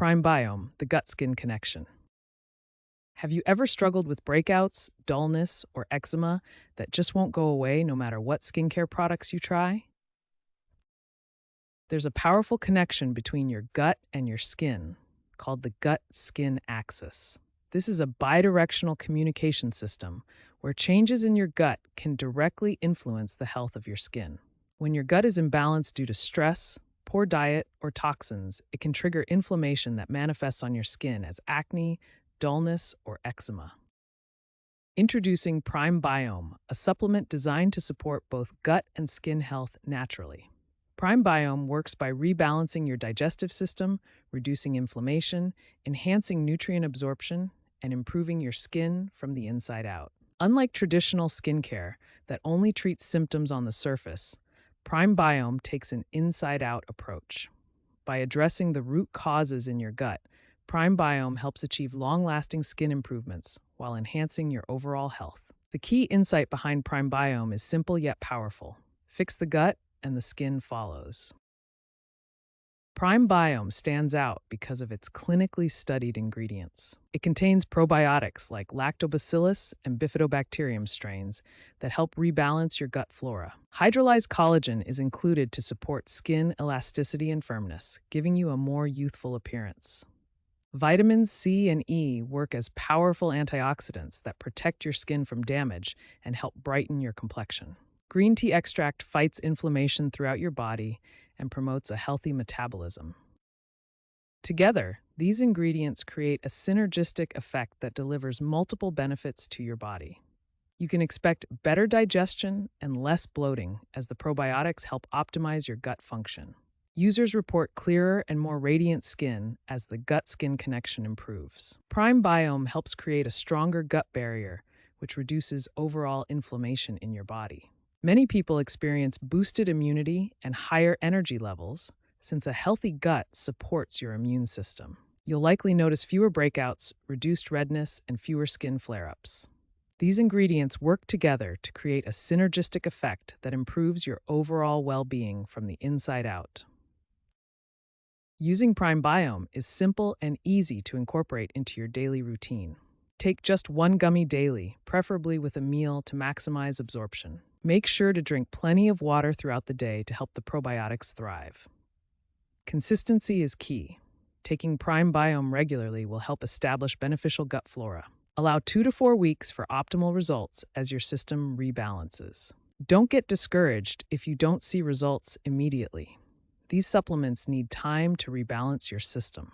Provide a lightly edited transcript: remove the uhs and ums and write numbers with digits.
Prime Biome, the gut-skin connection. Have you ever struggled with breakouts, dullness, or eczema that just won't go away no matter what skincare products you try? There's a powerful connection between your gut and your skin called the gut-skin axis. This is a bidirectional communication system where changes in your gut can directly influence the health of your skin. When your gut is imbalanced due to stress, poor diet, or toxins, it can trigger inflammation that manifests on your skin as acne, dullness, or eczema. Introducing Prime Biome, a supplement designed to support both gut and skin health naturally. Prime Biome works by rebalancing your digestive system, reducing inflammation, enhancing nutrient absorption, and improving your skin from the inside out. Unlike traditional skincare that only treats symptoms on the surface, Prime Biome takes an inside-out approach. By addressing the root causes in your gut, Prime Biome helps achieve long-lasting skin improvements while enhancing your overall health. The key insight behind Prime Biome is simple yet powerful. Fix the gut, and the skin follows. Prime Biome stands out because of its clinically studied ingredients. It contains probiotics like lactobacillus and bifidobacterium strains that help rebalance your gut flora. Hydrolyzed collagen is included to support skin elasticity and firmness, giving you a more youthful appearance. Vitamins C and E work as powerful antioxidants that protect your skin from damage and help brighten your complexion. Green tea extract fights inflammation throughout your body and promotes a healthy metabolism. Together, these ingredients create a synergistic effect that delivers multiple benefits to your body. You can expect better digestion and less bloating as the probiotics help optimize your gut function. Users report clearer and more radiant skin as the gut-skin connection improves. Prime Biome helps create a stronger gut barrier, which reduces overall inflammation in your body. Many people experience boosted immunity and higher energy levels since a healthy gut supports your immune system. You'll likely notice fewer breakouts, reduced redness, and fewer skin flare-ups. These ingredients work together to create a synergistic effect that improves your overall well-being from the inside out. Using Prime Biome is simple and easy to incorporate into your daily routine. Take just one gummy daily, preferably with a meal to maximize absorption. Make sure to drink plenty of water throughout the day to help the probiotics thrive. Consistency is key. Taking Prime Biome regularly will help establish beneficial gut flora. Allow 2 to 4 weeks for optimal results as your system rebalances. Don't get discouraged if you don't see results immediately. These supplements need time to rebalance your system.